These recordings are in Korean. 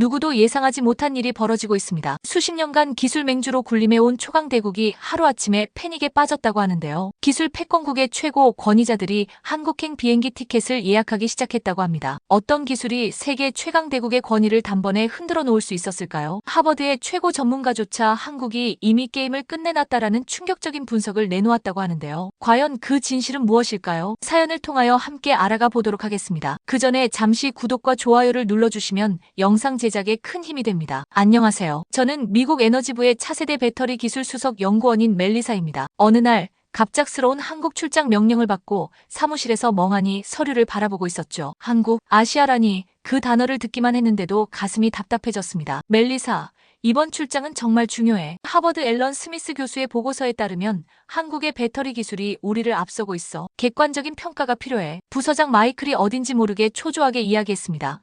누구도 예상하지 못한 일이 벌어지고 있습니다. 수십 년간 기술 맹주로 군림해온 초강대국이 하루아침에 패닉에 빠졌다고 하는데요. 기술 패권국의 최고 권위자들이 한국행 비행기 티켓을 예약하기 시작했다고 합니다. 어떤 기술이 세계 최강대국의 권위를 단번에 흔들어 놓을 수 있었을까요? 하버드의 최고 전문가조차 한국이 이미 게임을 끝내놨다라는 충격적인 분석을 내놓았다고 하는데요. 과연 그 진실은 무엇일까요? 사연을 통하여 함께 알아가 보도록 하겠습니다. 그 전에 잠시 구독과 좋아요를 눌러주시면 영상 제작에 큰 힘이 됩니다. 안녕하세요. 저는 미국 에너지부의 차세대 배터리 기술 수석 연구원인 멜리사입니다. 어느 날 갑작스러운 한국 출장 명령을 받고 사무실에서 멍하니 서류를 바라보고 있었죠. 한국, 아시아라니 그 단어를 듣기만 했는데도 가슴이 답답해졌습니다. 멜리사, 이번 출장은 정말 중요해. 하버드 앨런 스미스 교수의 보고서에 따르면 한국의 배터리 기술이 우리를 앞서고 있어. 객관적인 평가가 필요해. 부서장 마이클이 어딘지 모르게 초조하게 이야기했습니다.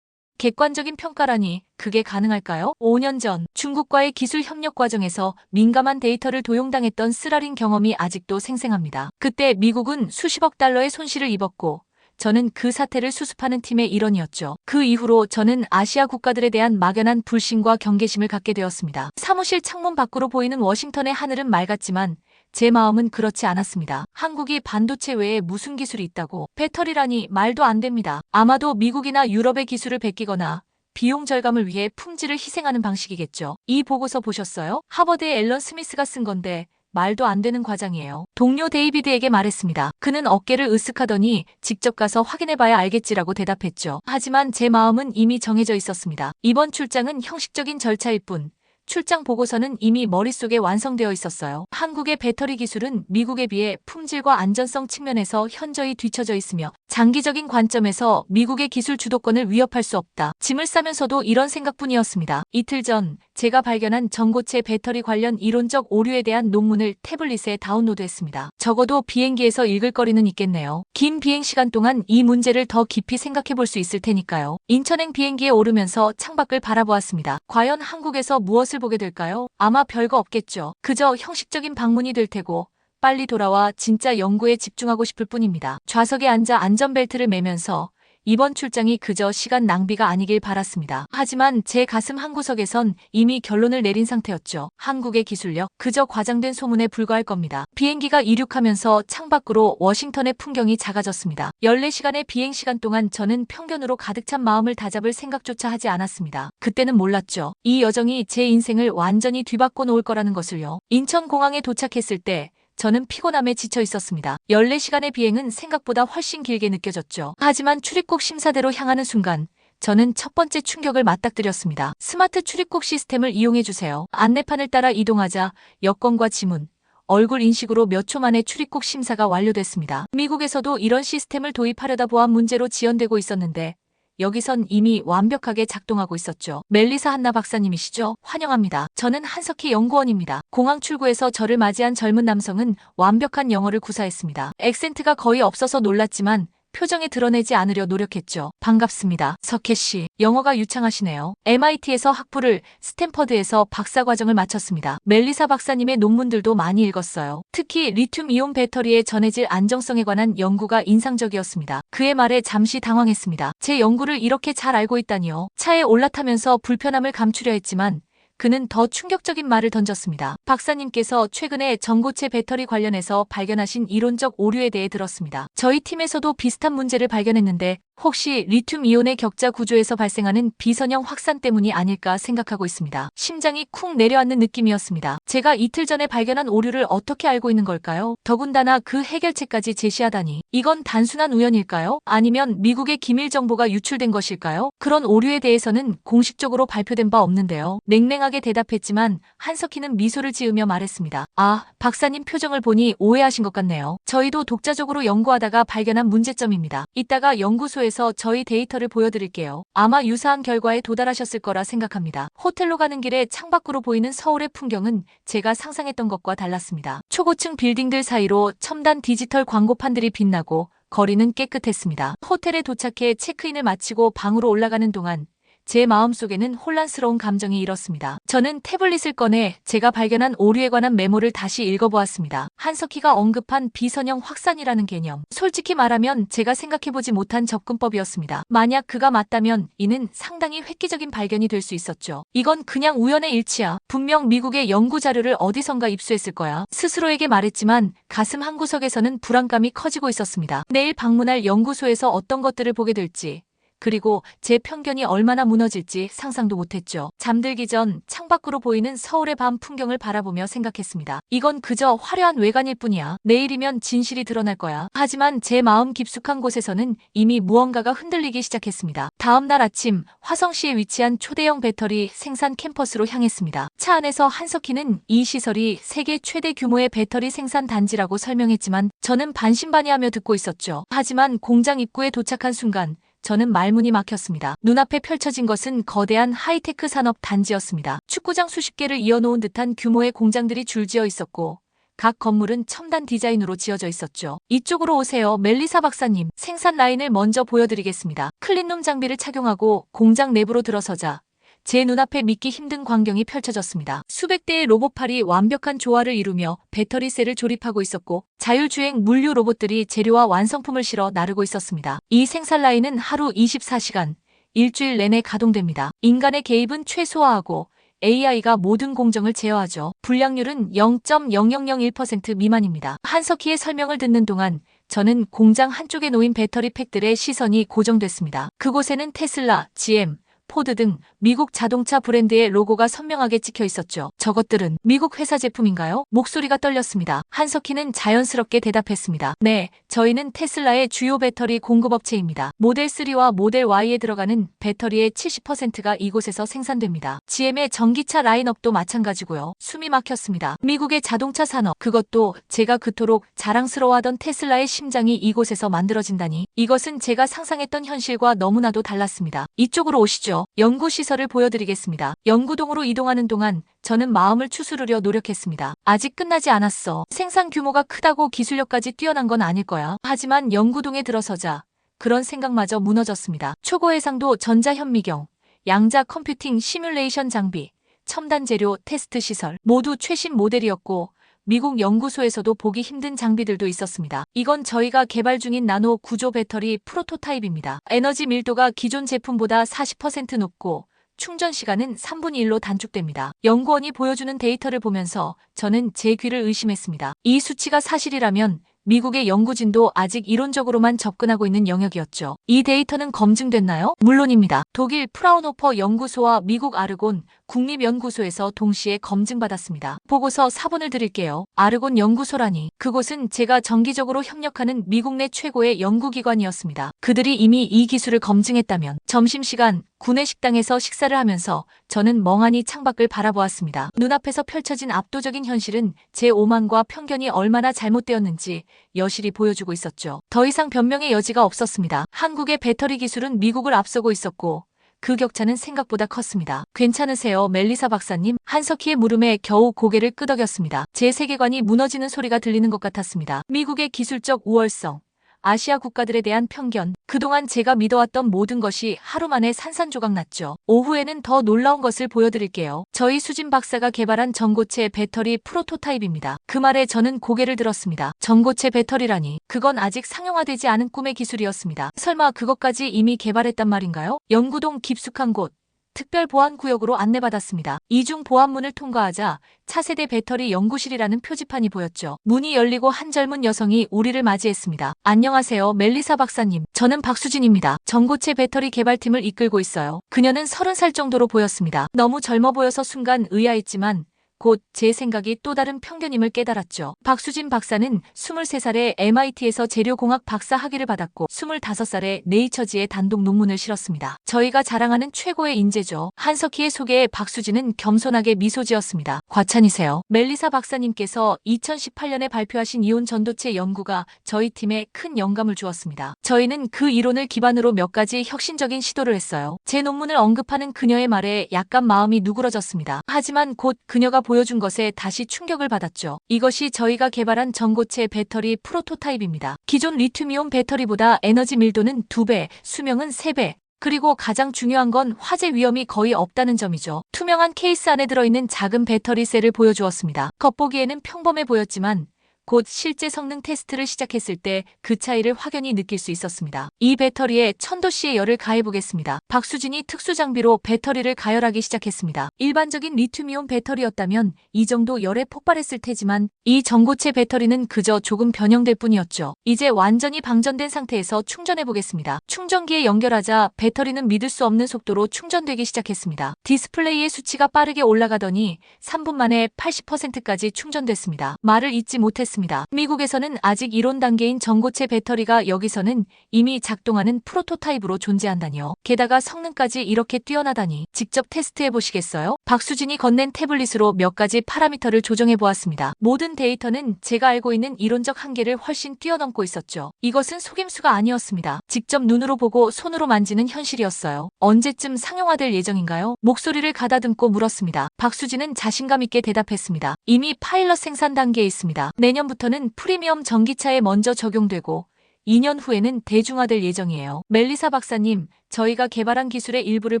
객관적인 평가라니 그게 가능할까요? 5년 전 중국과의 기술 협력 과정에서 민감한 데이터를 도용당했던 쓰라린 경험이 아직도 생생합니다. 그때 미국은 수십억 달러의 손실을 입었고 저는 그 사태를 수습하는 팀의 일원이었죠. 그 이후로 저는 아시아 국가들에 대한 막연한 불신과 경계심을 갖게 되었습니다. 사무실 창문 밖으로 보이는 워싱턴의 하늘은 맑았지만 제 마음은 그렇지 않았습니다. 한국이 반도체 외에 무슨 기술이 있다고? 배터리라니 말도 안 됩니다. 아마도 미국이나 유럽의 기술을 베끼거나 비용 절감을 위해 품질을 희생하는 방식이겠죠. 이 보고서 보셨어요? 하버드의 앨런 스미스가 쓴 건데 말도 안 되는 과장이에요. 동료 데이비드에게 말했습니다. 그는 어깨를 으쓱하더니 직접 가서 확인해봐야 알겠지라고 대답했죠. 하지만 제 마음은 이미 정해져 있었습니다. 이번 출장은 형식적인 절차일 뿐 출장 보고서는 이미 머릿속에 완성되어 있었어요. 한국의 배터리 기술은 미국에 비해 품질과 안전성 측면에서 현저히 뒤처져 있으며 장기적인 관점에서 미국의 기술 주도권을 위협할 수 없다. 짐을 싸면서도 이런 생각뿐이었습니다. 이틀 전 제가 발견한 전고체 배터리 관련 이론적 오류에 대한 논문을 태블릿에 다운로드했습니다. 적어도 비행기에서 읽을 거리는 있겠네요. 긴 비행 시간 동안 이 문제를 더 깊이 생각해 볼 수 있을 테니까요. 인천행 비행기에 오르면서 창밖을 바라보았습니다. 과연 한국에서 무엇을 보게 될까요? 아마 별거 없겠죠. 그저 형식적인 방문이 될 테고 빨리 돌아와 진짜 연구에 집중하고 싶을 뿐입니다. 좌석에 앉아 안전벨트를 매면서 이번 출장이 그저 시간 낭비가 아니길 바랐습니다. 하지만 제 가슴 한구석에선 이미 결론을 내린 상태였죠. 한국의 기술력, 그저 과장된 소문에 불과할 겁니다. 비행기가 이륙하면서 창밖으로 워싱턴의 풍경이 작아졌습니다. 14시간의 비행시간 동안 저는 편견으로 가득 찬 마음을 다잡을 생각조차 하지 않았습니다. 그때는 몰랐죠. 이 여정이 제 인생을 완전히 뒤바꿔 놓을 거라는 것을요. 인천공항에 도착했을 때 저는 피곤함에 지쳐 있었습니다. 14시간의 비행은 생각보다 훨씬 길게 느껴졌죠. 하지만 출입국 심사대로 향하는 순간 저는 첫 번째 충격을 맞닥뜨렸습니다. 스마트 출입국 시스템을 이용해주세요. 안내판을 따라 이동하자 여권과 지문, 얼굴 인식으로 몇 초 만에 출입국 심사가 완료됐습니다. 미국에서도 이런 시스템을 도입하려다 보안 문제로 지연되고 있었는데 여기선 이미 완벽하게 작동하고 있었죠. 멜리사 한나 박사님이시죠? 환영합니다. 저는 한석희 연구원입니다. 공항 출구에서 저를 맞이한 젊은 남성은 완벽한 영어를 구사했습니다. 액센트가 거의 없어서 놀랐지만 표정에 드러내지 않으려 노력했죠. 반갑습니다. 석혜 씨. 영어가 유창하시네요. MIT에서 학부를, 스탠퍼드에서 박사과정을 마쳤습니다. 멜리사 박사님의 논문들도 많이 읽었어요. 특히 리튬이온 배터리의 전해질 안정성에 관한 연구가 인상적이었습니다. 그의 말에 잠시 당황했습니다. 제 연구를 이렇게 잘 알고 있다니요. 차에 올라타면서 불편함을 감추려 했지만 그는 더 충격적인 말을 던졌습니다. 박사님께서 최근에 전고체 배터리 관련해서 발견하신 이론적 오류에 대해 들었습니다. 저희 팀에서도 비슷한 문제를 발견했는데 혹시 리튬이온의 격자 구조에서 발생하는 비선형 확산 때문이 아닐까 생각하고 있습니다. 심장이 쿵 내려앉는 느낌이었습니다. 제가 이틀 전에 발견한 오류를 어떻게 알고 있는 걸까요? 더군다나 그 해결책까지 제시하다니. 이건 단순한 우연일까요? 아니면 미국의 기밀 정보가 유출된 것일까요? 그런 오류에 대해서는 공식적으로 발표된 바 없는데요. 냉랭하게 대답했지만 한석희는 미소를 지으며 말했습니다. 아, 박사님 표정을 보니 오해하신 것 같네요. 저희도 독자적으로 연구하다가 발견한 문제점입니다. 이따가 연구소에서 저희 데이터를 보여드릴게요. 아마 유사한 결과에 도달하셨을 거라 생각합니다. 호텔로 가는 길에 창밖으로 보이는 서울의 풍경은 제가 상상했던 것과 달랐습니다. 초고층 빌딩들 사이로 첨단 디지털 광고판들이 빛나고 거리는 깨끗했습니다. 호텔에 도착해 체크인을 마치고 방으로 올라가는 동안 제 마음속에는 혼란스러운 감정이 일었습니다. 저는 태블릿을 꺼내 제가 발견한 오류에 관한 메모를 다시 읽어보았습니다. 한석희가 언급한 비선형 확산이라는 개념. 솔직히 말하면 제가 생각해보지 못한 접근법이었습니다. 만약 그가 맞다면 이는 상당히 획기적인 발견이 될 수 있었죠. 이건 그냥 우연의 일치야. 분명 미국의 연구 자료를 어디선가 입수했을 거야. 스스로에게 말했지만 가슴 한구석에서는 불안감이 커지고 있었습니다. 내일 방문할 연구소에서 어떤 것들을 보게 될지, 그리고 제 편견이 얼마나 무너질지 상상도 못했죠. 잠들기 전 창밖으로 보이는 서울의 밤 풍경을 바라보며 생각했습니다. 이건 그저 화려한 외관일 뿐이야. 내일이면 진실이 드러날 거야. 하지만 제 마음 깊숙한 곳에서는 이미 무언가가 흔들리기 시작했습니다. 다음 날 아침 화성시에 위치한 초대형 배터리 생산 캠퍼스로 향했습니다. 차 안에서 한석희는 이 시설이 세계 최대 규모의 배터리 생산 단지라고 설명했지만 저는 반신반의하며 듣고 있었죠. 하지만 공장 입구에 도착한 순간 저는 말문이 막혔습니다. 눈앞에 펼쳐진 것은 거대한 하이테크 산업 단지였습니다. 축구장 수십 개를 이어놓은 듯한 규모의 공장들이 줄지어 있었고 각 건물은 첨단 디자인으로 지어져 있었죠. 이쪽으로 오세요, 멜리사 박사님. 생산 라인을 먼저 보여드리겠습니다. 클린룸 장비를 착용하고 공장 내부로 들어서자 제 눈앞에 믿기 힘든 광경이 펼쳐졌습니다. 수백 대의 로봇팔이 완벽한 조화를 이루며 배터리셀을 조립하고 있었고 자율주행 물류 로봇들이 재료와 완성품을 실어 나르고 있었습니다. 이 생산 라인은 하루 24시간, 일주일 내내 가동됩니다. 인간의 개입은 최소화하고 AI가 모든 공정을 제어하죠. 불량률은 0.0001% 미만입니다. 한석희의 설명을 듣는 동안 저는 공장 한쪽에 놓인 배터리 팩들의 시선이 고정됐습니다. 그곳에는 테슬라, GM, 포드 등 미국 자동차 브랜드의 로고가 선명하게 찍혀 있었죠. 저것들은 미국 회사 제품인가요? 목소리가 떨렸습니다. 한석희는 자연스럽게 대답했습니다. 네, 저희는 테슬라의 주요 배터리 공급업체입니다. 모델 3와 모델 Y에 들어가는 배터리의 70%가 이곳에서 생산됩니다. GM의 전기차 라인업도 마찬가지고요. 숨이 막혔습니다. 미국의 자동차 산업, 그것도 제가 그토록 자랑스러워하던 테슬라의 심장이 이곳에서 만들어진다니. 이것은 제가 상상했던 현실과 너무나도 달랐습니다. 이쪽으로 오시죠. 연구시설을 보여드리겠습니다. 연구동으로 이동하는 동안 저는 마음을 추스르려 노력했습니다. 아직 끝나지 않았어. 생산 규모가 크다고 기술력까지 뛰어난 건 아닐 거야. 하지만 연구동에 들어서자 그런 생각마저 무너졌습니다. 초고해상도 전자현미경, 양자 컴퓨팅 시뮬레이션 장비, 첨단 재료 테스트 시설 모두 최신 모델이었고 미국 연구소에서도 보기 힘든 장비들도 있었습니다. 이건 저희가 개발 중인 나노 구조 배터리 프로토타입입니다. 에너지 밀도가 기존 제품보다 40% 높고 충전 시간은 3분의 1로 단축됩니다. 연구원이 보여주는 데이터를 보면서 저는 제 귀를 의심했습니다. 이 수치가 사실이라면 미국의 연구진도 아직 이론적으로만 접근하고 있는 영역이었죠. 이 데이터는 검증됐나요? 물론입니다. 독일 프라운호퍼 연구소와 미국 아르곤 국립연구소에서 동시에 검증받았습니다. 보고서 사본을 드릴게요. 아르곤 연구소라니. 그곳은 제가 정기적으로 협력하는 미국 내 최고의 연구기관이었습니다. 그들이 이미 이 기술을 검증했다면. 점심시간 구내 식당에서 식사를 하면서 저는 멍하니 창밖을 바라보았습니다. 눈앞에서 펼쳐진 압도적인 현실은 제 오만과 편견이 얼마나 잘못되었는지 여실히 보여주고 있었죠. 더 이상 변명의 여지가 없었습니다. 한국의 배터리 기술은 미국을 앞서고 있었고 그 격차는 생각보다 컸습니다. 괜찮으세요, 멜리사 박사님? 한석희의 물음에 겨우 고개를 끄덕였습니다. 제 세계관이 무너지는 소리가 들리는 것 같았습니다. 미국의 기술적 우월성, 아시아 국가들에 대한 편견, 그동안 제가 믿어왔던 모든 것이 하루 만에 산산조각 났죠. 오후에는 더 놀라운 것을 보여드릴게요. 저희 수진 박사가 개발한 전고체 배터리 프로토타입입니다. 그 말에 저는 고개를 들었습니다. 전고체 배터리라니. 그건 아직 상용화되지 않은 꿈의 기술이었습니다. 설마 그것까지 이미 개발했단 말인가요? 연구동 깊숙한 곳. 특별 보안 구역으로 안내받았습니다. 이중 보안문을 통과하자 차세대 배터리 연구실이라는 표지판이 보였죠. 문이 열리고 한 젊은 여성이 우리를 맞이했습니다. 안녕하세요, 멜리사 박사님. 저는 박수진입니다. 전고체 배터리 개발팀을 이끌고 있어요. 그녀는 30살 정도로 보였습니다. 너무 젊어 보여서 순간 의아했지만 곧 제 생각이 또 다른 편견임을 깨달았죠. 박수진 박사는 23살에 MIT에서 재료공학 박사 학위를 받았고 25살에 네이처지에 단독 논문을 실었습니다. 저희가 자랑하는 최고의 인재죠. 한석희의 소개에 박수진은 겸손하게 미소 지었습니다. 과찬이세요. 멜리사 박사님께서 2018년에 발표하신 이온 전도체 연구가 저희 팀에 큰 영감을 주었습니다. 저희는 그 이론을 기반으로 몇 가지 혁신적인 시도를 했어요. 제 논문을 언급하는 그녀의 말에 약간 마음이 누그러졌습니다. 하지만 곧 그녀가 보여준 것에 다시 충격을 받았죠. 이것이 저희가 개발한 전고체 배터리 프로토타입입니다. 기존 리튬이온 배터리보다 에너지 밀도는 2배, 수명은 3배, 그리고 가장 중요한 건 화재 위험이 거의 없다는 점이죠. 투명한 케이스 안에 들어있는 작은 배터리 셀을 보여주었습니다. 겉보기에는 평범해 보였지만 곧 실제 성능 테스트를 시작했을 때 그 차이를 확연히 느낄 수 있었습니다. 이 배터리에 1000도씨의 열을 가해보겠습니다. 박수진이 특수 장비로 배터리를 가열하기 시작했습니다. 일반적인 리튬이온 배터리였다면 이 정도 열에 폭발했을 테지만 이 전고체 배터리는 그저 조금 변형될 뿐이었죠. 이제 완전히 방전된 상태에서 충전해보겠습니다. 충전기에 연결하자 배터리는 믿을 수 없는 속도로 충전되기 시작했습니다. 디스플레이의 수치가 빠르게 올라가더니 3분 만에 80%까지 충전됐습니다. 말을 잇지 못했습니다. 미국에서는 아직 이론 단계인 전고체 배터리가 여기서는 이미 작동하는 프로토타입으로 존재한다니요. 게다가 성능까지 이렇게 뛰어나다니. 직접 테스트해 보시겠어요? 박수진이 건넨 태블릿으로 몇 가지 파라미터를 조정해 보았습니다. 모든 데이터는 제가 알고 있는 이론적 한계를 훨씬 뛰어넘고 있었죠. 이것은 속임수가 아니었습니다. 직접 눈으로 보고 손으로 만지는 현실이었어요. 언제쯤 상용화될 예정인가요? 목소리를 가다듬고 물었습니다. 박수진은 자신감 있게 대답했습니다. 이미 파일럿 생산 단계에 있습니다. 내년부터는 프리미엄 전기차에 먼저 적용되고 2년 후에는 대중화될 예정이에요. 멜리사 박사님, 저희가 개발한 기술의 일부를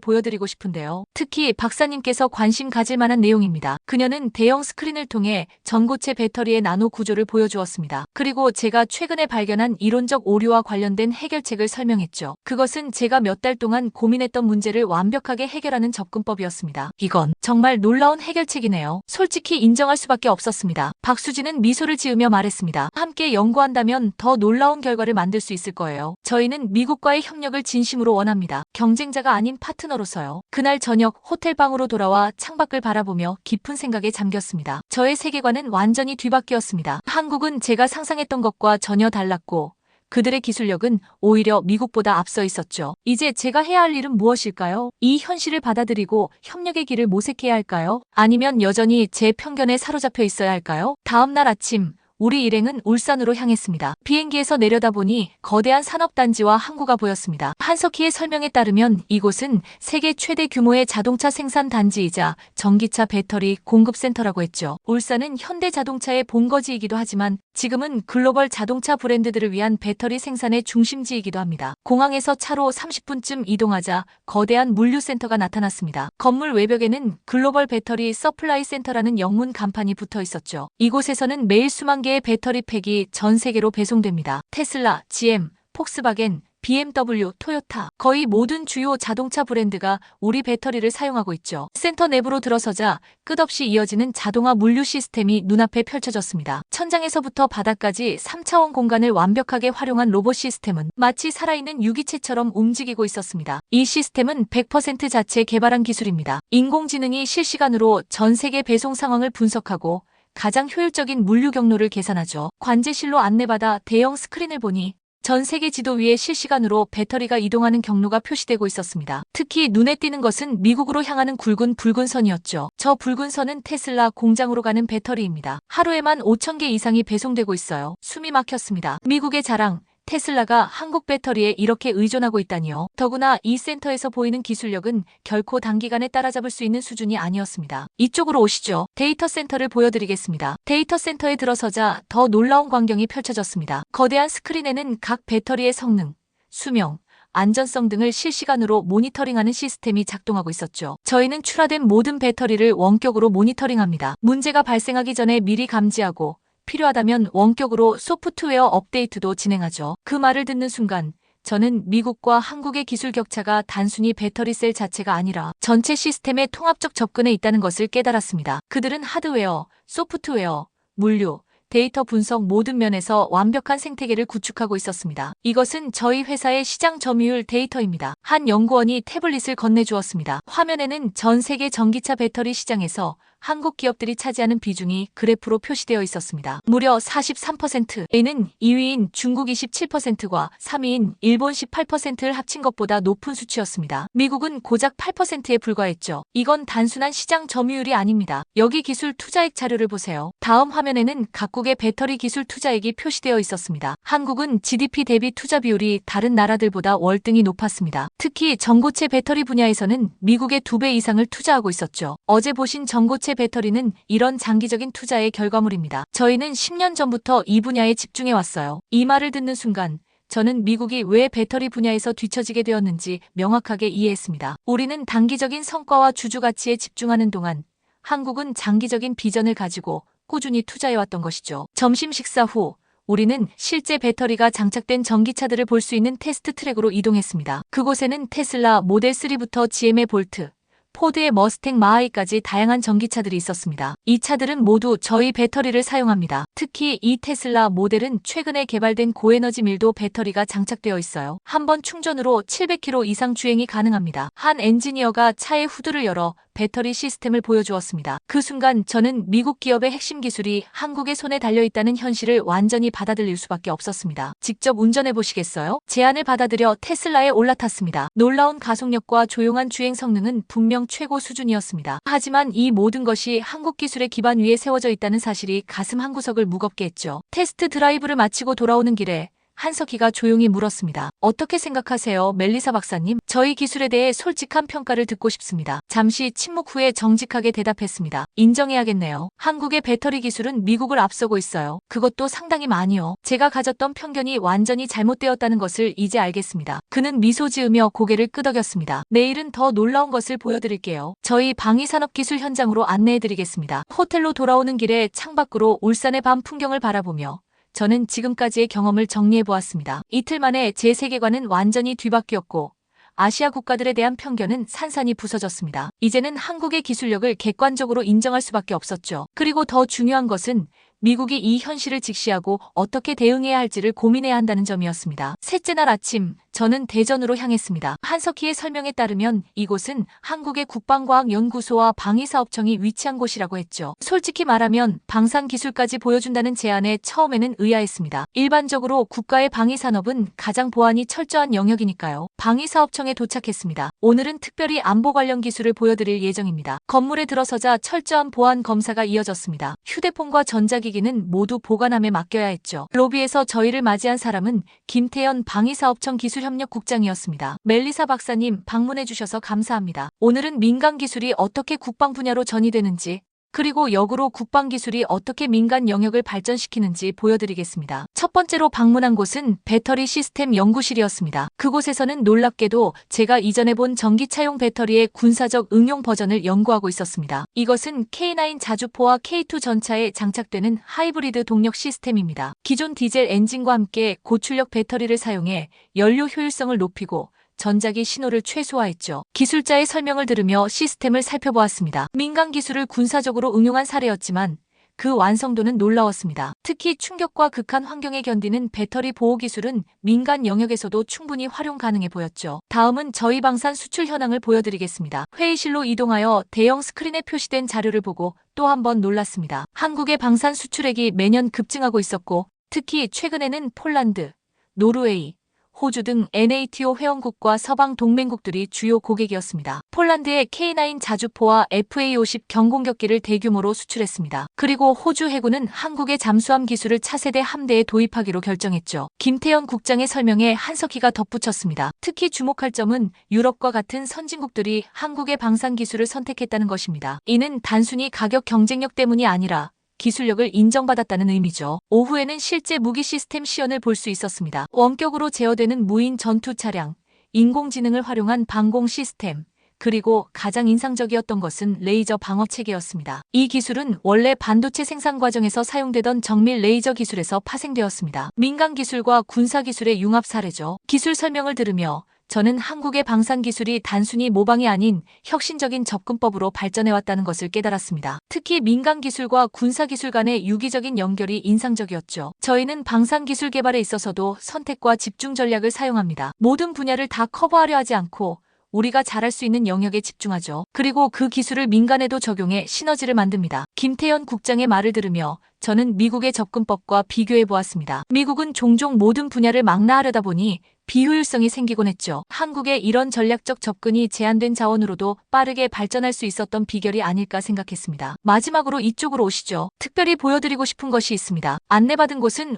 보여드리고 싶은데요. 특히 박사님께서 관심 가질 만한 내용입니다. 그녀는 대형 스크린을 통해 전고체 배터리의 나노 구조를 보여주었습니다. 그리고 제가 최근에 발견한 이론적 오류와 관련된 해결책을 설명했죠. 그것은 제가 몇 달 동안 고민했던 문제를 완벽하게 해결하는 접근법이었습니다. 이건 정말 놀라운 해결책이네요. 솔직히 인정할 수밖에 없었습니다. 박수진은 미소를 지으며 말했습니다. 함께 연구한다면 더 놀라운 결과를 만들 수 있을 거예요. 저희는 미국과의 협력을 진심으로 원합니다. 경쟁자가 아닌 파트너로서요. 그날 저녁 호텔방으로 돌아와 창밖을 바라보며 깊은 생각에 잠겼습니다. 저의 세계관은 완전히 뒤바뀌었습니다. 한국은 제가 상상했던 것과 전혀 달랐고 그들의 기술력은 오히려 미국보다 앞서 있었죠. 이제 제가 해야 할 일은 무엇일까요? 이 현실을 받아들이고 협력의 길을 모색해야 할까요? 아니면 여전히 제 편견에 사로잡혀 있어야 할까요? 다음 날 아침 우리 일행은 울산으로 향했습니다. 비행기에서 내려다보니 거대한 산업단지와 항구가 보였습니다. 한석희의 설명에 따르면 이곳은 세계 최대 규모의 자동차 생산 단지이자 전기차 배터리 공급센터라고 했죠. 울산은 현대자동차의 본거지이기도 하지만 지금은 글로벌 자동차 브랜드들을 위한 배터리 생산의 중심지이기도 합니다. 공항에서 차로 30분쯤 이동하자 거대한 물류센터가 나타났습니다. 건물 외벽에는 글로벌 배터리 서플라이 센터라는 영문 간판이 붙어 있었죠. 이곳에서는 매일 수만 개의 배터리 팩이 전 세계로 배송됩니다. 테슬라, GM, 폭스바겐, BMW, 토요타, 거의 모든 주요 자동차 브랜드가 우리 배터리를 사용하고 있죠. 센터 내부로 들어서자 끝없이 이어지는 자동화 물류 시스템이 눈앞에 펼쳐졌습니다. 천장에서부터 바닥까지 3차원 공간을 완벽하게 활용한 로봇 시스템은 마치 살아있는 유기체처럼 움직이고 있었습니다. 이 시스템은 100% 자체 개발한 기술입니다. 인공지능이 실시간으로 전 세계 배송 상황을 분석하고 가장 효율적인 물류 경로를 계산하죠. 관제실로 안내받아 대형 스크린을 보니 전 세계 지도 위에 실시간으로 배터리가 이동하는 경로가 표시되고 있었습니다. 특히 눈에 띄는 것은 미국으로 향하는 굵은 붉은 선이었죠. 저 붉은 선은 테슬라 공장으로 가는 배터리입니다. 하루에만 5,000개 이상이 배송되고 있어요. 숨이 막혔습니다. 미국의 자랑. 테슬라가 한국 배터리에 이렇게 의존하고 있다니요. 더구나 이 센터에서 보이는 기술력은 결코 단기간에 따라잡을 수 있는 수준이 아니었습니다. 이쪽으로 오시죠. 데이터 센터를 보여드리겠습니다. 데이터 센터에 들어서자 더 놀라운 광경이 펼쳐졌습니다. 거대한 스크린에는 각 배터리의 성능, 수명, 안전성 등을 실시간으로 모니터링하는 시스템이 작동하고 있었죠. 저희는 출하된 모든 배터리를 원격으로 모니터링합니다. 문제가 발생하기 전에 미리 감지하고 필요하다면 원격으로 소프트웨어 업데이트도 진행하죠. 그 말을 듣는 순간 저는 미국과 한국의 기술 격차가 단순히 배터리 셀 자체가 아니라 전체 시스템의 통합적 접근에 있다는 것을 깨달았습니다. 그들은 하드웨어, 소프트웨어, 물류, 데이터 분석 모든 면에서 완벽한 생태계를 구축하고 있었습니다. 이것은 저희 회사의 시장 점유율 데이터입니다. 한 연구원이 태블릿을 건네주었습니다. 화면에는 전 세계 전기차 배터리 시장에서 한국 기업들이 차지하는 비중이 그래프로 표시되어 있었습니다. 무려 43%에는 2위인 중국 27%과 3위인 일본 18%를 합친 것보다 높은 수치였습니다. 미국은 고작 8%에 불과했죠. 이건 단순한 시장 점유율이 아닙니다. 여기 기술 투자액 자료를 보세요. 다음 화면에는 각국의 배터리 기술 투자액이 표시되어 있었습니다. 한국은 GDP 대비 투자 비율이 다른 나라들보다 월등히 높았습니다. 특히 전고체 배터리 분야에서는 미국의 2배 이상을 투자하고 있었죠. 어제 보신 전고체 배터리는 이런 장기적인 투자의 결과물입니다. 저희는 10년 전부터 이 분야에 집중해 왔어요. 이 말을 듣는 순간 저는 미국이 왜 배터리 분야에서 뒤처지게 되었는지 명확하게 이해했습니다. 우리는 단기적인 성과와 주주 가치에 집중하는 동안 한국은 장기적인 비전을 가지고 꾸준히 투자해왔던 것이죠. 점심 식사 후 우리는 실제 배터리가 장착된 전기차들을 볼 수 있는 테스트 트랙으로 이동했습니다. 그곳에는 테슬라 모델 3부터 GM의 볼트, 포드의 머스탱 마하이까지 다양한 전기차들이 있었습니다. 이 차들은 모두 저희 배터리를 사용합니다. 특히 이 테슬라 모델은 최근에 개발된 고에너지 밀도 배터리가 장착되어 있어요. 한 번 충전으로 700km 이상 주행이 가능합니다. 한 엔지니어가 차의 후드를 열어 배터리 시스템을 보여주었습니다. 그 순간 저는 미국 기업의 핵심 기술이 한국의 손에 달려있다는 현실을 완전히 받아들일 수밖에 없었습니다. 직접 운전해 보시겠어요? 제안을 받아들여 테슬라에 올라탔습니다. 놀라운 가속력과 조용한 주행 성능은 분명 최고 수준이었습니다. 하지만 이 모든 것이 한국 기술의 기반 위에 세워져 있다는 사실이 가슴 한구석을 무겁게 했죠. 테스트 드라이브를 마치고 돌아오는 길에 한석희가 조용히 물었습니다. 어떻게 생각하세요, 멜리사 박사님? 저희 기술에 대해 솔직한 평가를 듣고 싶습니다. 잠시 침묵 후에 정직하게 대답했습니다. 인정해야겠네요. 한국의 배터리 기술은 미국을 앞서고 있어요. 그것도 상당히 많이요. 제가 가졌던 편견이 완전히 잘못되었다는 것을 이제 알겠습니다. 그는 미소 지으며 고개를 끄덕였습니다. 내일은 더 놀라운 것을 보여드릴게요. 저희 방위산업기술 현장으로 안내해드리겠습니다. 호텔로 돌아오는 길에 창밖으로 울산의 밤 풍경을 바라보며 저는 지금까지의 경험을 정리해보았습니다. 이틀 만에 제 세계관은 완전히 뒤바뀌었고 아시아 국가들에 대한 편견은 산산이 부서졌습니다. 이제는 한국의 기술력을 객관적으로 인정할 수밖에 없었죠. 그리고 더 중요한 것은 미국이 이 현실을 직시하고 어떻게 대응해야 할지를 고민해야 한다는 점이었습니다. 셋째 날 아침, 저는 대전으로 향했습니다. 한석희의 설명에 따르면 이곳은 한국의 국방과학연구소와 방위사업청이 위치한 곳이라고 했죠. 솔직히 말하면 방산기술까지 보여준다는 제안에 처음에는 의아했습니다. 일반적으로 국가의 방위산업은 가장 보안이 철저한 영역이니까요. 방위사업청에 도착했습니다. 오늘은 특별히 안보 관련 기술을 보여드릴 예정입니다. 건물에 들어서자 철저한 보안 검사가 이어졌습니다. 휴대폰과 전자기기는 모두 보관함에 맡겨야 했죠. 로비에서 저희를 맞이한 사람은 김태현 방위사업청 기술협력국장이었습니다. 멜리사 박사님, 방문해 주셔서 감사합니다. 오늘은 민간 기술이 어떻게 국방 분야로 전이되는지, 그리고 역으로 국방 기술이 어떻게 민간 영역을 발전시키는지 보여드리겠습니다. 첫 번째로 방문한 곳은 배터리 시스템 연구실이었습니다. 그곳에서는 놀랍게도 제가 이전에 본 전기차용 배터리의 군사적 응용 버전을 연구하고 있었습니다. 이것은 K9 자주포와 K2 전차에 장착되는 하이브리드 동력 시스템입니다. 기존 디젤 엔진과 함께 고출력 배터리를 사용해 연료 효율성을 높이고 전자기 신호를 최소화했죠. 기술자의 설명을 들으며 시스템을 살펴보았습니다. 민간 기술을 군사적으로 응용한 사례였지만 그 완성도는 놀라웠습니다. 특히 충격과 극한 환경에 견디는 배터리 보호 기술은 민간 영역에서도 충분히 활용 가능해 보였죠. 다음은 저희 방산 수출 현황을 보여드리겠습니다. 회의실로 이동하여 대형 스크린에 표시된 자료를 보고 또 한 번 놀랐습니다. 한국의 방산 수출액이 매년 급증하고 있었고 특히 최근에는 폴란드, 노르웨이, 호주 등 NATO 회원국과 서방 동맹국들이 주요 고객이었습니다. 폴란드의 K9 자주포와 FA-50 경공격기를 대규모로 수출했습니다. 그리고 호주 해군은 한국의 잠수함 기술을 차세대 함대에 도입하기로 결정했죠. 김태현 국장의 설명에 한석희가 덧붙였습니다. 특히 주목할 점은 유럽과 같은 선진국들이 한국의 방산 기술을 선택했다는 것입니다. 이는 단순히 가격 경쟁력 때문이 아니라 기술력을 인정받았다는 의미죠. 오후에는 실제 무기 시스템 시연을 볼 수 있었습니다. 원격으로 제어되는 무인 전투 차량, 인공지능을 활용한 방공 시스템, 그리고 가장 인상적이었던 것은 레이저 방어 체계였습니다. 이 기술은 원래 반도체 생산 과정에서 사용되던 정밀 레이저 기술에서 파생되었습니다. 민간 기술과 군사 기술의 융합 사례죠. 기술 설명을 들으며 저는 한국의 방산 기술이 단순히 모방이 아닌 혁신적인 접근법으로 발전해왔다는 것을 깨달았습니다. 특히 민간 기술과 군사 기술 간의 유기적인 연결이 인상적이었죠. 저희는 방산 기술 개발에 있어서도 선택과 집중 전략을 사용합니다. 모든 분야를 다 커버하려 하지 않고 우리가 잘할 수 있는 영역에 집중하죠. 그리고 그 기술을 민간에도 적용해 시너지를 만듭니다. 김태현 국장의 말을 들으며 저는 미국의 접근법과 비교해 보았습니다. 미국은 종종 모든 분야를 망라하려다 보니 비효율성이 생기곤 했죠. 한국의 이런 전략적 접근이 제한된 자원으로도 빠르게 발전할 수 있었던 비결이 아닐까 생각했습니다. 마지막으로 이쪽으로 오시죠. 특별히 보여드리고 싶은 것이 있습니다. 안내받은 곳은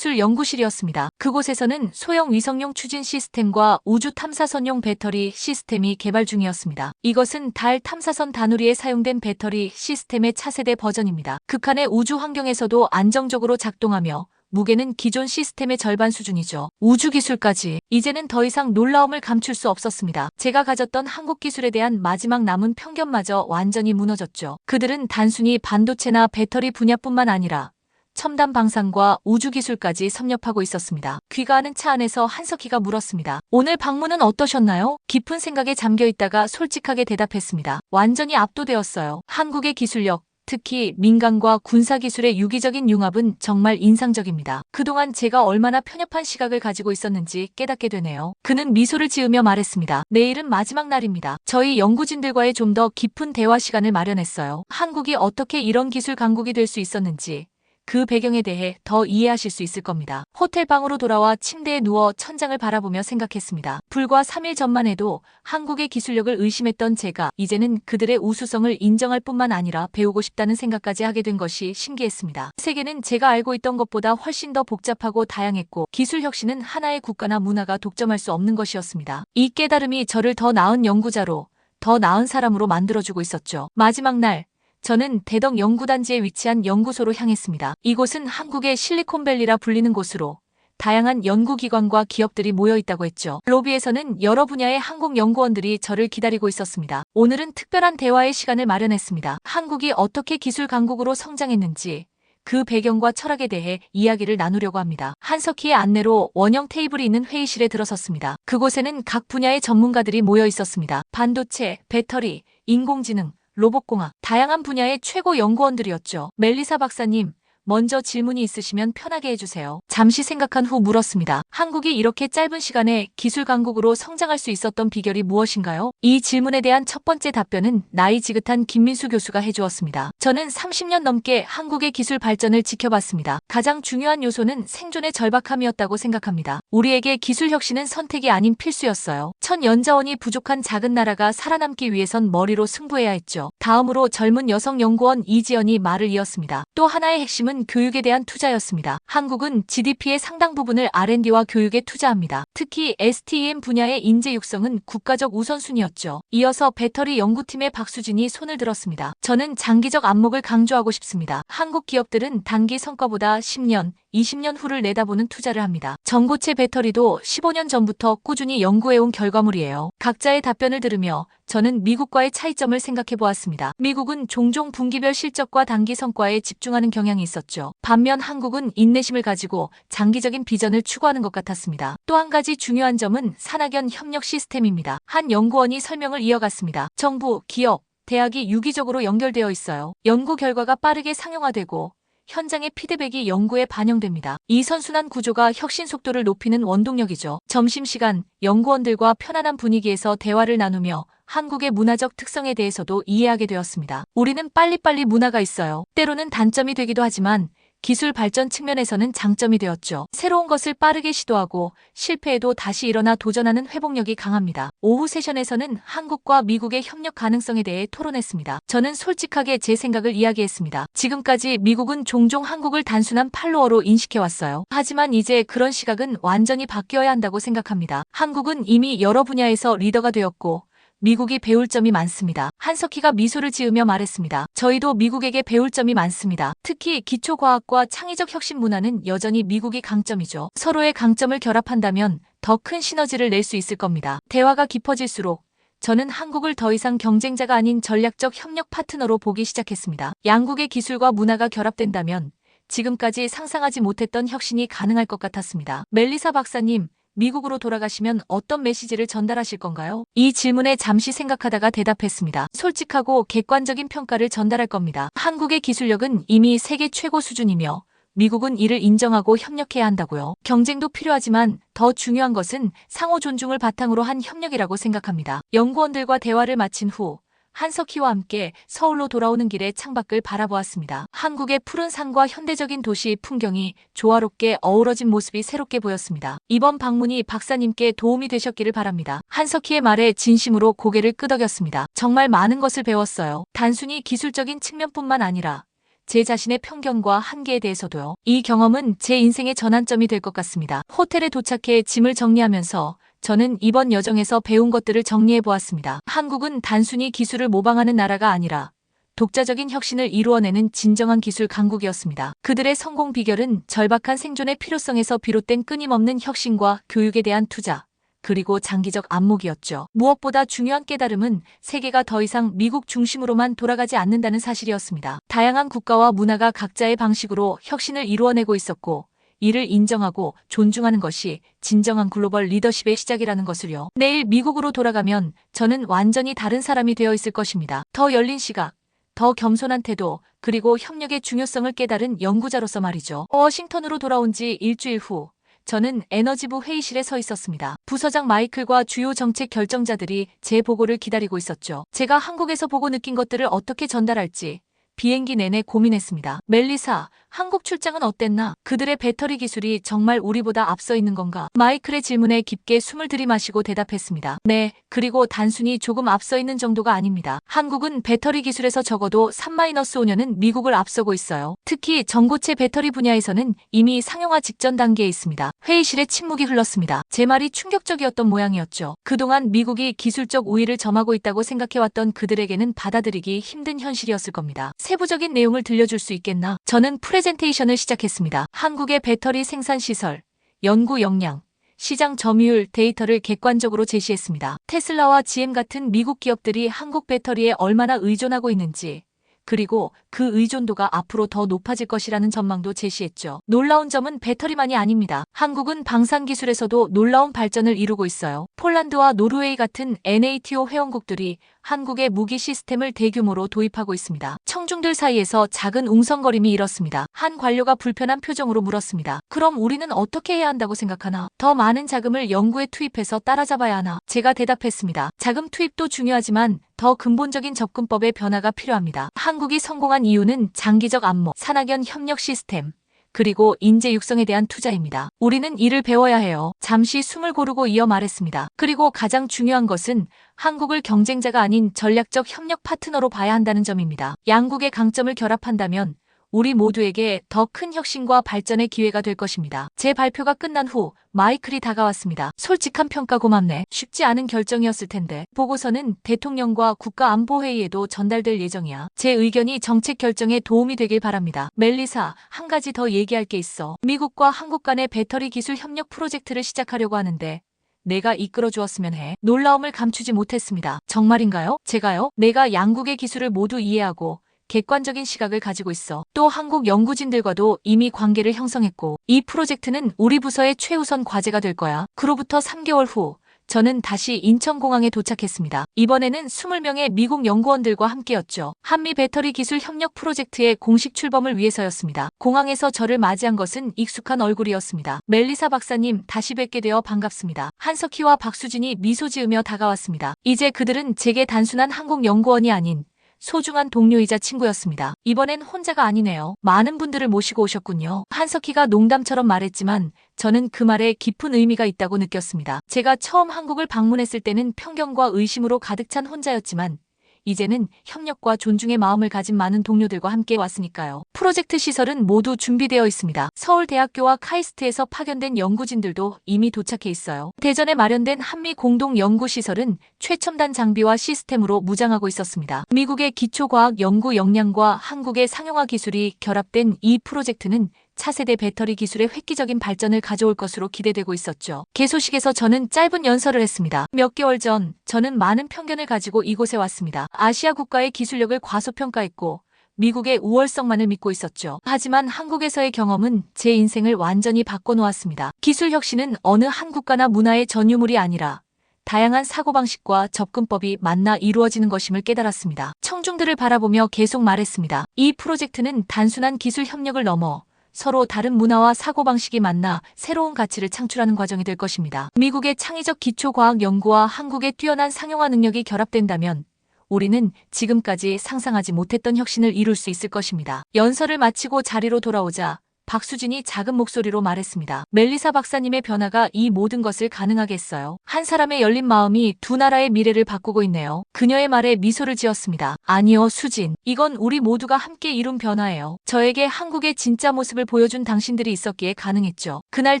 우주기술연구실이었습니다. 그곳에서는 소형 위성용 추진 시스템과 우주 탐사선용 배터리 시스템이 개발 중이었습니다. 이것은 달 탐사선 다누리에 사용된 배터리 시스템의 차세대 버전입니다. 극한의 우주 환경에서도 안정적으로 작동하며 무게는 기존 시스템의 절반 수준이죠. 우주기술까지. 이제는 더 이상 놀라움을 감출 수 없었습니다. 제가 가졌던 한국 기술에 대한 마지막 남은 편견마저 완전히 무너졌죠. 그들은 단순히 반도체나 배터리 분야뿐만 아니라 첨단 방산과 우주기술까지 섭렵하고 있었습니다. 귀가하는 차 안에서 한석희가 물었습니다. 오늘 방문은 어떠셨나요? 깊은 생각에 잠겨 있다가 솔직하게 대답했습니다. 완전히 압도되었어요. 한국의 기술력, 특히 민간과 군사기술의 유기적인 융합은 정말 인상적입니다. 그동안 제가 얼마나 편협한 시각을 가지고 있었는지 깨닫게 되네요. 그는 미소를 지으며 말했습니다. 내일은 마지막 날입니다. 저희 연구진들과의 좀 더 깊은 대화 시간을 마련했어요. 한국이 어떻게 이런 기술 강국이 될 수 있었는지, 그 배경에 대해 더 이해하실 수 있을 겁니다. 호텔 방으로 돌아와 침대에 누워 천장을 바라보며 생각했습니다. 불과 3일 전만 해도 한국의 기술력을 의심했던 제가 이제는 그들의 우수성을 인정할 뿐만 아니라 배우고 싶다는 생각까지 하게 된 것이 신기했습니다. 세계는 제가 알고 있던 것보다 훨씬 더 복잡하고 다양했고 기술 혁신은 하나의 국가나 문화가 독점할 수 없는 것이었습니다. 이 깨달음이 저를 더 나은 연구자로, 더 나은 사람으로 만들어주고 있었죠. 마지막 날, 저는 대덕 연구단지에 위치한 연구소로 향했습니다. 이곳은 한국의 실리콘밸리라 불리는 곳으로 다양한 연구기관과 기업들이 모여 있다고 했죠. 로비에서는 여러 분야의 한국 연구원들이 저를 기다리고 있었습니다. 오늘은 특별한 대화의 시간을 마련했습니다. 한국이 어떻게 기술 강국으로 성장했는지, 그 배경과 철학에 대해 이야기를 나누려고 합니다. 한석희의 안내로 원형 테이블이 있는 회의실에 들어섰습니다. 그곳에는 각 분야의 전문가들이 모여 있었습니다. 반도체, 배터리, 인공지능, 로봇공학, 다양한 분야의 최고 연구원들이었죠. 멜리사 박사님, 먼저 질문이 있으시면 편하게 해주세요. 잠시 생각한 후 물었습니다. 한국이 이렇게 짧은 시간에 기술 강국으로 성장할 수 있었던 비결이 무엇인가요? 이 질문에 대한 첫 번째 답변은 나이 지긋한 김민수 교수가 해주었습니다. 저는 30년 넘게 한국의 기술 발전을 지켜봤습니다. 가장 중요한 요소는 생존의 절박함이었다고 생각합니다. 우리에게 기술 혁신은 선택이 아닌 필수였어요. 천연자원이 부족한 작은 나라가 살아남기 위해선 머리로 승부해야 했죠. 다음으로 젊은 여성 연구원 이지연이 말을 이었습니다. 또 하나의 핵심은 교육에 대한 투자였습니다. 한국은 GDP의 상당 부분을 R&D와 교육에 투자합니다. 특히 STEM 분야의 인재 육성은 국가적 우선순위였죠. 이어서 배터리 연구팀의 박수진이 손을 들었습니다. 저는 장기적 안목을 강조하고 싶습니다. 한국 기업들은 단기 성과보다 10년, 20년 후를 내다보는 투자를 합니다. 전고체 배터리도 15년 전부터 꾸준히 연구해온 결과물이에요. 각자의 답변을 들으며 저는 미국과의 차이점을 생각해 보았습니다. 미국은 종종 분기별 실적과 단기 성과에 집중하는 경향이 있었죠. 반면 한국은 인내심을 가지고 장기적인 비전을 추구하는 것 같았습니다. 또 한 가지 중요한 점은 산학연 협력 시스템입니다. 한 연구원이 설명을 이어갔습니다. 정부, 기업, 대학이 유기적으로 연결되어 있어요. 연구 결과가 빠르게 상용화되고 현장의 피드백이 연구에 반영됩니다. 이 선순환 구조가 혁신 속도를 높이는 원동력이죠. 점심시간, 연구원들과 편안한 분위기에서 대화를 나누며 한국의 문화적 특성에 대해서도 이해하게 되었습니다. 우리는 빨리빨리 문화가 있어요. 때로는 단점이 되기도 하지만 기술 발전 측면에서는 장점이 되었죠. 새로운 것을 빠르게 시도하고 실패해도 다시 일어나 도전하는 회복력이 강합니다. 오후 세션에서는 한국과 미국의 협력 가능성에 대해 토론했습니다. 저는 솔직하게 제 생각을 이야기했습니다. 지금까지 미국은 종종 한국을 단순한 팔로워로 인식해왔어요. 하지만 이제 그런 시각은 완전히 바뀌어야 한다고 생각합니다. 한국은 이미 여러 분야에서 리더가 되었고 미국이 배울 점이 많습니다. 한석희가 미소를 지으며 말했습니다. 저희도 미국에게 배울 점이 많습니다. 특히 기초과학과 창의적 혁신 문화는 여전히 미국이 강점이죠. 서로의 강점을 결합한다면 더 큰 시너지를 낼 수 있을 겁니다. 대화가 깊어질수록 저는 한국을 더 이상 경쟁자가 아닌 전략적 협력 파트너로 보기 시작했습니다. 양국의 기술과 문화가 결합된다면 지금까지 상상하지 못했던 혁신이 가능할 것 같았습니다. 멜리사 박사님, 미국으로 돌아가시면 어떤 메시지를 전달하실 건가요? 이 질문에 잠시 생각하다가 대답했습니다. 솔직하고 객관적인 평가를 전달할 겁니다. 한국의 기술력은 이미 세계 최고 수준이며 미국은 이를 인정하고 협력해야 한다고요. 경쟁도 필요하지만 더 중요한 것은 상호 존중을 바탕으로 한 협력이라고 생각합니다. 연구원들과 대화를 마친 후 한석희와 함께 서울로 돌아오는 길에 창밖을 바라보았습니다. 한국의 푸른 산과 현대적인 도시 풍경이 조화롭게 어우러진 모습이 새롭게 보였습니다. 이번 방문이 박사님께 도움이 되셨기를 바랍니다. 한석희의 말에 진심으로 고개를 끄덕였습니다. 정말 많은 것을 배웠어요. 단순히 기술적인 측면뿐만 아니라 제 자신의 편견과 한계에 대해서도요. 이 경험은 제 인생의 전환점이 될 것 같습니다. 호텔에 도착해 짐을 정리하면서 저는 이번 여정에서 배운 것들을 정리해 보았습니다. 한국은 단순히 기술을 모방하는 나라가 아니라 독자적인 혁신을 이루어내는 진정한 기술 강국이었습니다. 그들의 성공 비결은 절박한 생존의 필요성에서 비롯된 끊임없는 혁신과 교육에 대한 투자, 그리고 장기적 안목이었죠. 무엇보다 중요한 깨달음은 세계가 더 이상 미국 중심으로만 돌아가지 않는다는 사실이었습니다. 다양한 국가와 문화가 각자의 방식으로 혁신을 이루어내고 있었고, 이를 인정하고 존중하는 것이 진정한 글로벌 리더십의 시작이라는 것을요. 내일 미국으로 돌아가면 저는 완전히 다른 사람이 되어 있을 것입니다. 더 열린 시각, 더 겸손한 태도, 그리고 협력의 중요성을 깨달은 연구자로서 말이죠. 워싱턴으로 돌아온 지 일주일 후, 저는 에너지부 회의실에 서 있었습니다. 부서장 마이클과 주요 정책 결정자들이 제 보고를 기다리고 있었죠. 제가 한국에서 보고 느낀 것들을 어떻게 전달할지 비행기 내내 고민했습니다. 멜리사, 한국 출장은 어땠나? 그들의 배터리 기술이 정말 우리보다 앞서 있는 건가? 마이클의 질문에 깊게 숨을 들이마시고 대답했습니다. 네, 그리고 단순히 조금 앞서 있는 정도가 아닙니다. 한국은 배터리 기술에서 적어도 3-5년은 미국을 앞서고 있어요. 특히 전고체 배터리 분야에서는 이미 상용화 직전 단계에 있습니다. 회의실에 침묵이 흘렀습니다. 제 말이 충격적이었던 모양이었죠. 그동안 미국이 기술적 우위를 점하고 있다고 생각해왔던 그들에게는 받아들이기 힘든 현실이었을 겁니다. 세부적인 내용을 들려줄 수 있겠나? 저는 프레젠테이션을 시작했습니다. 한국의 배터리 생산 시설, 연구 역량, 시장 점유율 데이터를 객관적으로 제시했습니다. 테슬라와 GM 같은 미국 기업들이 한국 배터리에 얼마나 의존하고 있는지, 그리고 그 의존도가 앞으로 더 높아질 것이라는 전망도 제시했죠. 놀라운 점은 배터리만이 아닙니다. 한국은 방산 기술에서도 놀라운 발전을 이루고 있어요. 폴란드와 노르웨이 같은 NATO 회원국들이 한국의 무기 시스템을 대규모로 도입하고 있습니다. 청중들 사이에서 작은 웅성거림이 일었습니다. 한 관료가 불편한 표정으로 물었습니다. 그럼 우리는 어떻게 해야 한다고 생각하나? 더 많은 자금을 연구에 투입해서 따라잡아야 하나? 제가 대답했습니다. 자금 투입도 중요하지만 더 근본적인 접근법의 변화가 필요합니다. 한국이 성공한 이유는 장기적 안목, 산학연 협력 시스템, 그리고 인재 육성에 대한 투자입니다. 우리는 이를 배워야 해요. 잠시 숨을 고르고 이어 말했습니다. 그리고 가장 중요한 것은 한국을 경쟁자가 아닌 전략적 협력 파트너로 봐야 한다는 점입니다. 양국의 강점을 결합한다면 우리 모두에게 더 큰 혁신과 발전의 기회가 될 것입니다. 제 발표가 끝난 후 마이클이 다가왔습니다. 솔직한 평가 고맙네. 쉽지 않은 결정이었을 텐데. 보고서는 대통령과 국가안보회의에도 전달될 예정이야. 제 의견이 정책 결정에 도움이 되길 바랍니다. 멜리사, 한 가지 더 얘기할 게 있어. 미국과 한국 간의 배터리 기술 협력 프로젝트를 시작하려고 하는데 내가 이끌어 주었으면 해. 놀라움을 감추지 못했습니다. 정말인가요? 제가요? 내가 양국의 기술을 모두 이해하고 객관적인 시각을 가지고 있어. 또 한국 연구진들과도 이미 관계를 형성했고 이 프로젝트는 우리 부서의 최우선 과제가 될 거야. 그로부터 3개월 후 저는 다시 인천공항에 도착했습니다. 이번에는 20명의 미국 연구원들과 함께였죠. 한미 배터리 기술 협력 프로젝트의 공식 출범을 위해서였습니다. 공항에서 저를 맞이한 것은 익숙한 얼굴이었습니다. 멜리사 박사님, 다시 뵙게 되어 반갑습니다. 한석희와 박수진이 미소 지으며 다가왔습니다. 이제 그들은 제게 단순한 한국 연구원이 아닌 소중한 동료이자 친구였습니다. 이번엔 혼자가 아니네요. 많은 분들을 모시고 오셨군요. 한석희가 농담처럼 말했지만 저는 그 말에 깊은 의미가 있다고 느꼈습니다. 제가 처음 한국을 방문했을 때는 편견과 의심으로 가득 찬 혼자였지만 이제는 협력과 존중의 마음을 가진 많은 동료들과 함께 왔으니까요. 프로젝트 시설은 모두 준비되어 있습니다. 서울대학교와 카이스트에서 파견된 연구진들도 이미 도착해 있어요. 대전에 마련된 한미 공동 연구시설은 최첨단 장비와 시스템으로 무장하고 있었습니다. 미국의 기초과학 연구 역량과 한국의 상용화 기술이 결합된 이 프로젝트는 차세대 배터리 기술의 획기적인 발전을 가져올 것으로 기대되고 있었죠. 개소식에서 저는 짧은 연설을 했습니다. 몇 개월 전 저는 많은 편견을 가지고 이곳에 왔습니다. 아시아 국가의 기술력을 과소평가했고 미국의 우월성만을 믿고 있었죠. 하지만 한국에서의 경험은 제 인생을 완전히 바꿔놓았습니다. 기술 혁신은 어느 한 국가나 문화의 전유물이 아니라 다양한 사고방식과 접근법이 만나 이루어지는 것임을 깨달았습니다. 청중들을 바라보며 계속 말했습니다. 이 프로젝트는 단순한 기술 협력을 넘어 서로 다른 문화와 사고방식이 만나 새로운 가치를 창출하는 과정이 될 것입니다. 미국의 창의적 기초과학 연구와 한국의 뛰어난 상용화 능력이 결합된다면 우리는 지금까지 상상하지 못했던 혁신을 이룰 수 있을 것입니다. 연설을 마치고 자리로 돌아오자 박수진이 작은 목소리로 말했습니다. 멜리사 박사님의 변화가 이 모든 것을 가능하게 했어요. 한 사람의 열린 마음이 두 나라의 미래를 바꾸고 있네요. 그녀의 말에 미소를 지었습니다. 아니요, 수진. 이건 우리 모두가 함께 이룬 변화예요. 저에게 한국의 진짜 모습을 보여준 당신들이 있었기에 가능했죠. 그날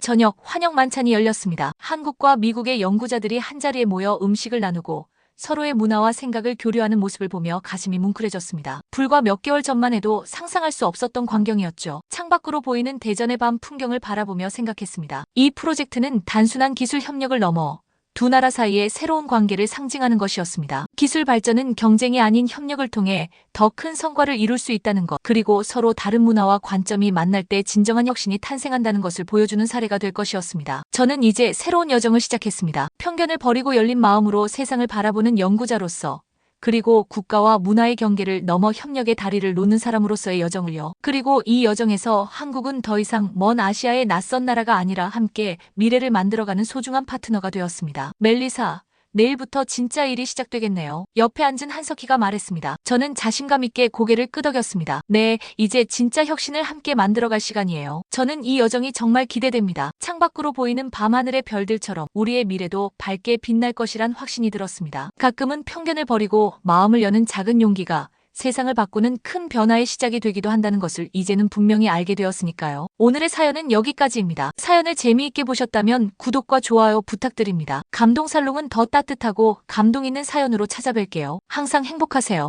저녁 환영 만찬이 열렸습니다. 한국과 미국의 연구자들이 한자리에 모여 음식을 나누고 서로의 문화와 생각을 교류하는 모습을 보며 가슴이 뭉클해졌습니다. 불과 몇 개월 전만 해도 상상할 수 없었던 광경이었죠. 창밖으로 보이는 대전의 밤 풍경을 바라보며 생각했습니다. 이 프로젝트는 단순한 기술 협력을 넘어 두 나라 사이의 새로운 관계를 상징하는 것이었습니다. 기술 발전은 경쟁이 아닌 협력을 통해 더 큰 성과를 이룰 수 있다는 것, 그리고 서로 다른 문화와 관점이 만날 때 진정한 혁신이 탄생한다는 것을 보여주는 사례가 될 것이었습니다. 저는 이제 새로운 여정을 시작했습니다. 편견을 버리고 열린 마음으로 세상을 바라보는 연구자로서, 그리고 국가와 문화의 경계를 넘어 협력의 다리를 놓는 사람으로서의 여정을요. 그리고 이 여정에서 한국은 더 이상 먼 아시아의 낯선 나라가 아니라 함께 미래를 만들어가는 소중한 파트너가 되었습니다. 멜리사, 내일부터 진짜 일이 시작되겠네요. 옆에 앉은 한석희가 말했습니다. 저는 자신감 있게 고개를 끄덕였습니다. 네, 이제 진짜 혁신을 함께 만들어갈 시간이에요. 저는 이 여정이 정말 기대됩니다. 창밖으로 보이는 밤하늘의 별들처럼 우리의 미래도 밝게 빛날 것이란 확신이 들었습니다. 가끔은 편견을 버리고 마음을 여는 작은 용기가 세상을 바꾸는 큰 변화의 시작이 되기도 한다는 것을 이제는 분명히 알게 되었으니까요. 오늘의 사연은 여기까지입니다. 사연을 재미있게 보셨다면 구독과 좋아요 부탁드립니다. 감동살롱은 더 따뜻하고 감동 있는 사연으로 찾아뵐게요. 항상 행복하세요.